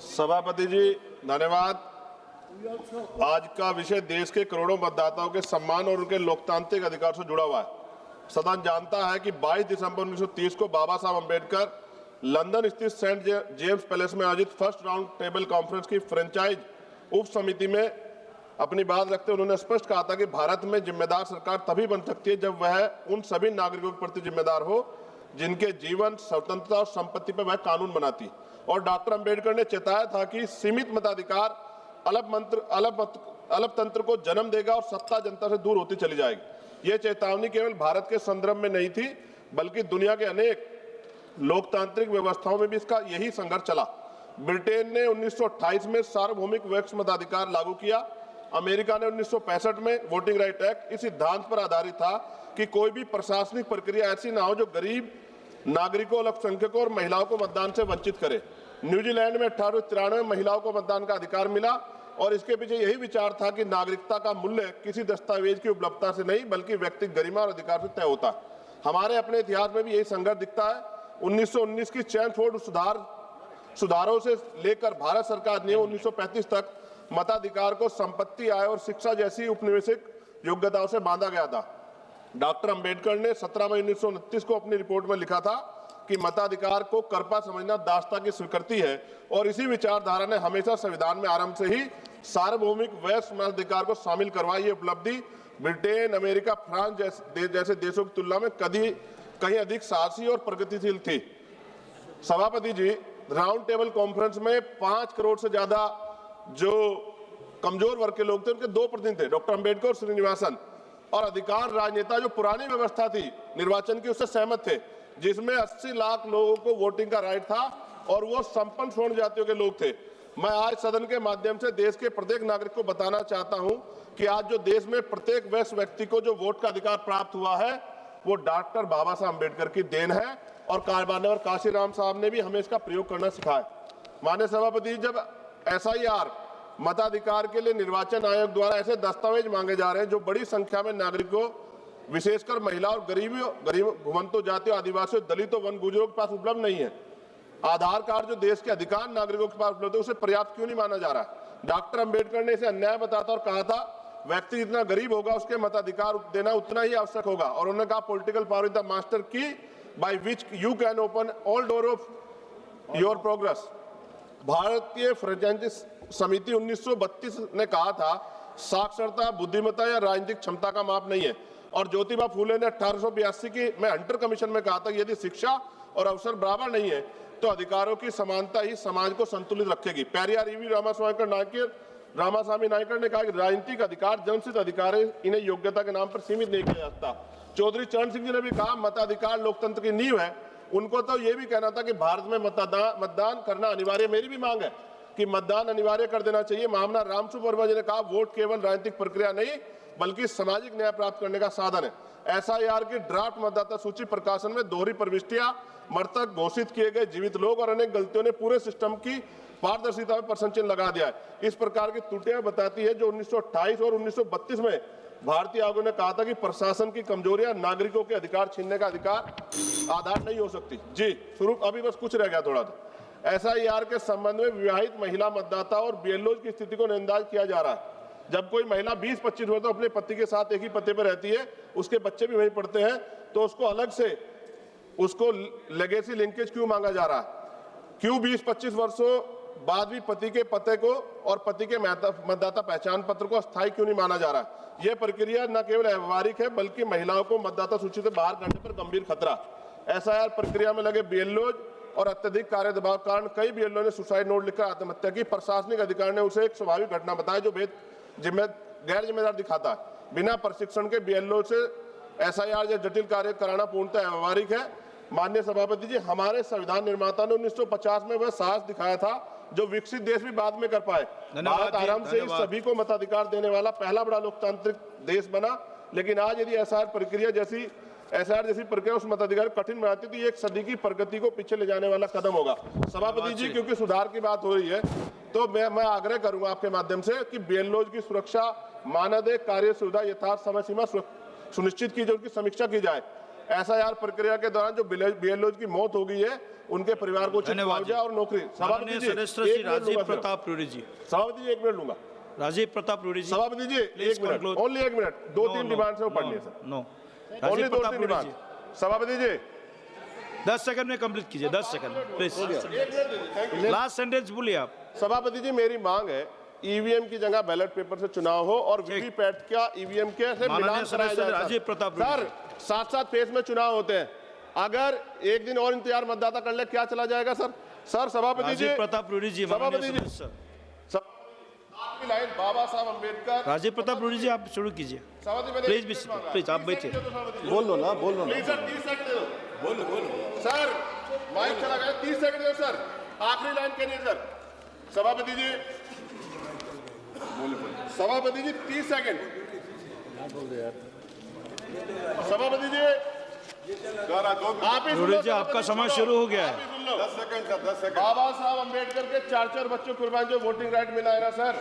सभापति जी धन्यवाद। आज का विषय देश के करोड़ों मतदाताओं के सम्मान और उनके लोकतांत्रिक अधिकार से जुड़ा हुआ है। सदन जानता है कि 22 दिसंबर 1930 को बाबा साहब अम्बेडकर लंदन स्थित सेंट जेम्स पैलेस में आयोजित फर्स्ट राउंड टेबल कॉन्फ्रेंस की फ्रेंचाइज उप समिति में अपनी बात रखते हुए उन्होंने स्पष्ट कहा था कि भारत में जिम्मेदार सरकार तभी बन सकती है जब वह उन सभी नागरिकों के प्रति जिम्मेदार हो जिनके जीवन, स्वतंत्रता और संपत्ति पर वह कानून बनाती। और डॉक्टर अंबेडकर ने चेताया था कि सीमित मताधिकार अलपतंत्र को जन्म देगा और सत्ता जनता से दूर होती चली जाएगी। ये चेतावनी केवल भारत के संदर्भ में नहीं थी, बल्कि दुनिया के अनेक लोकतांत्रिक व्यवस्थाओं में भी इसका यही संघर्ष चला। ब्रिटेन ने 1928 में सार्वभौमिक वयस्क मताधिकार लागू किया। अमेरिका ने 1965 में वोटिंग राइट एक्ट इस सिद्धांत पर आधारित था कि कोई भी प्रशासनिक प्रक्रिया ऐसी ना हो जो गरीब नागरिकों, अल्पसंख्यकों और महिलाओं को मतदान से वंचित करे। न्यूजीलैंड में 1893 में महिलाओं को मतदान का अधिकार मिला और इसके पीछे यही विचार था कि नागरिकता का मूल्य किसी दस्तावेज की उपलब्धता से नहीं बल्कि व्यक्तिगत गरिमा और अधिकार से तय होता है। हमारे अपने इतिहास में भी यही संघर्ष दिखता है। 1919 की चैनफोर्ड सुधारों से लेकर भारत सरकार ने 1935 तक मताधिकार को संपत्ति, आय और शिक्षा जैसी उपनिवेशिक योग्यताओं से बांधा गया था। डॉक्टर अंबेडकर ने 17 मई 1929 को अपनी रिपोर्ट में लिखा था कि मताधिकार को कर्पा समझना दासता की स्वीकृति है और इसी विचारधारा ने हमेशा संविधान में आरंभ से ही सार्वभौमिक वयस्क मताधिकार को शामिल करवाई। ये उपलब्धि ब्रिटेन, अमेरिका, फ्रांस जैसे देशों की तुलना में कहीं अधिक साहसी और प्रगतिशील थी। सभापति जी, राउंड टेबल कॉन्फ्रेंस में 5 करोड़ से ज्यादा जो कमजोर वर्ग के लोग थे उनके 2 प्रतिनिधि थे, डॉक्टर अंबेडकर और श्रीनिवासन, और अधिकार राजनेता जो पुरानी व्यवस्था थी निर्वाचन की उससे सहमत थे, जिसमें 80 लाख लोगों को वोटिंग का राइट था और वो संपन्न स्वर्ण जातियों के लोग थे। मैं आज सदन के माध्यम से देश के प्रत्येक नागरिक को बताना चाहता हूं कि आज जो देश में प्रत्येक वयस्क व्यक्ति को जो वोट का अधिकार प्राप्त हुआ है वो डॉक्टर बाबा साहब अम्बेडकर की देन है और माननीय काशीराम साहब ने भी हमें इसका प्रयोग करना सिखाया। माननीय सभापति, जब SIR मताधिकार के लिए निर्वाचन आयोग द्वारा ऐसे दस्तावेज मांगे जा रहे हैं जो बड़ी संख्या में नागरिकों, विशेषकर महिला और गरीब घुमंतु जातियों, आदिवासियों, दलितों, वन गुजरों के पास उपलब्ध नहीं है। आधार कार्ड जो देश के अधिकांश नागरिकों के पास उपलब्ध है उसे पर्याप्त क्यों नहीं माना जा रहा है? डॉक्टर अंबेडकर ने इसे अन्याय बताता और कहा था व्यक्ति जितना गरीब होगा उसके मताधिकार देना उतना ही आवश्यक होगा। और उन्होंने कहा political power is the master key by which you can open all door of your progress. भारतीय फ्रेंचाइजी समिति 1932 ने कहा था साक्षरता, बुद्धिमत्ता या राजनीतिक क्षमता का माप नहीं है। और ज्योतिबा फूले ने 1882 की में हंटर कमीशन में कहा था कि यदि शिक्षा और अवसर बराबर नहीं है तो अधिकारों की समानता ही समाज को संतुलित रखेगी। पेरियार EV रामास्वामी नायकर ने कहा कि राजनीतिक अधिकार जन्मसिद्ध अधिकार है, इन्हें योग्यता के नाम पर सीमित नहीं किया जा सकता। चौधरी चरण सिंह जी ने भी कहा मताधिकार लोकतंत्र की नींव है। उनको तो ये भी कहना था कि भारत में मतदान करना अनिवार्य। मेरी भी मांग है कि मतदान अनिवार्य कर देना चाहिए। महामना रामसु वर्मा जी ने कहा वोट केवल राजनीतिक प्रक्रिया नहीं बल्कि सामाजिक न्याय प्राप्त करने का साधन है। SIR की ड्राफ्ट मतदाता सूची प्रकाशन में दोहरी प्रविष्टियां, मृतक घोषित किए गए जीवित लोग और अनेक गलतियों ने पूरे सिस्टम की पारदर्शिता में प्रश्न चिन्ह लगा दिया है। इस प्रकार की त्रुटियां बताती है जो 1928 और 1932 में भारतीय आयोग ने कहा था कि प्रशासन की कमजोरियां नागरिकों के अधिकार छीनने का अधिकार आधार नहीं हो सकती। जी स्वरूप अभी बस कुछ रह गया थोड़ा सा। SIR के संबंध में विवाहित महिला मतदाता और BLOs की स्थिति को नजरअंदाज किया जा रहा है। जब कोई महिला 20-25 वर्ष अपने पति के साथ एक ही पते पर रहती है, उसके बच्चे भी वहीं पढ़ते हैं, तो उसको अलग से उसको लेगेसी लिंकेज क्यों मांगा जा रहा है? क्यों 20-25 वर्षों बाद भी पति के पते को और पति के मतदाता पहचान पत्र को अस्थायी क्यों नहीं माना जा रहा है? यह प्रक्रिया न केवल व्यवहारिक है बल्कि महिलाओं को मतदाता सूची से बाहर करने पर गंभीर खतरा। SIR प्रक्रिया में लगे BLOs और अत्यधिक कार्य दबाव के कारण कई BLO ने सुसाइड नोट लिखकर आत्महत्या की। प्रशासनिक अधिकारी ने उसे एक स्वाभाविक घटना बताया जो गैर जिम्मेदार दिखाता है। बिना प्रशिक्षण के BLO से SIR या जटिल कार्य कराना पूर्णतः व्यवहारिक है। माननीय सभापति जी, हमारे संविधान निर्माता ने 1950 में वह साहस दिखाया था जो विकसित देश भी बाद में कर पाए। भारत आरंभ से ही सभी को मताधिकार देने वाला पहला बड़ा लोकतांत्रिक देश बना, लेकिन आज यदि SIR जैसी प्रक्रिया उस मताधिकार कठिन बनाती तो एक सदी की प्रगति को पीछे ले जाने वाला कदम होगा। सभापति जी, क्योंकि सुधार की बात हो रही है तो मैं आग्रह करूंगा आपके माध्यम से कि BLOs की सुरक्षा, मानदेय, कार्य सुविधा यथार्थ समय सीमा सुनिश्चित की जाए, उनकी समीक्षा की जाए। एसआईआर प्रक्रिया के दौरान जो बीएलओ की मौत हो गई है उनके परिवार को उचित मुआवजा और नौकरी। सभापति जी राजीव प्रताप रूडी जी, सभापति जी 1 मिनट लूंगा। राजीव प्रताप रूडी जी, सभापति जी 1 मिनट, ओनली 1 मिनट, 2-3 डिमांड से वो पढ़ लिए sir. No, only Rajiv Pratap 2-3 Rudy demand. जी, सभापति जी 10 सेकंड में कंप्लीट कीजिए, 10 सेकंड प्लीज, लास्ट सेंटेंस बोलिए आप। सभापति जी मेरी मांग है ईवीएम की जगह बैलेट पेपर से चुनाव हो और वीवीपैट का ईवीएम के से मिलान कराया जाए। राजीव प्रताप सर साथ फेज में चुनाव होते हैं, अगर एक दिन और इंतजार मतदाता कर ले क्या चला जाएगा सर? सर सभापति जी, राजीव प्रताप रूडी जी, सभापति जी आपकी लाइन बाबा साहब अम्बेडकर। राजीव प्रताप रूडी जी आप शुरू कीजिए प्लीज, प्लीज आप बैठिए, बोल लो ना, बोल लो ना। प्लीज सर 30 सेकंड दे दो। बोलो सर, माइक चला गया, 30 सेकंड दो सर, आखिरी लाइन कहिए सर। सभापति जी, सभापति जी 30 सेकंड। सभापति जी आप ही सुन लो, आपका समय शुरू हो गया है। 10 सेकंड सर, 10 सेकंड। बाबा साहब अम्बेडकर के 4 बच्चों कुर्बान जो वोटिंग राइट मिला है ना सर,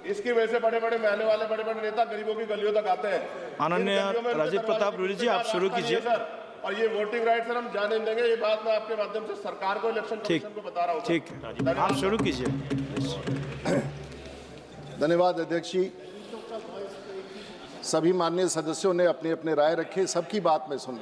इसकी वजह से बड़े बड़े महल वाले बड़े बड़े नेता गरीबों की गलियों तक आते हैं। माननीय राजीव प्रताप रूडी जी आप शुरू कीजिए सर। और ये वोटिंग राइट सर हम जाने नहीं देंगे, ये बात मैं आपके माध्यम से सरकार को, इलेक्शन कमीशन को बता रहा हूँ। ठीक है, आप शुरू कीजिए। धन्यवाद अध्यक्ष जी। सभी माननीय सदस्यों ने अपनी अपनी राय रखी, सबकी बात मैं सुन रहा हूं।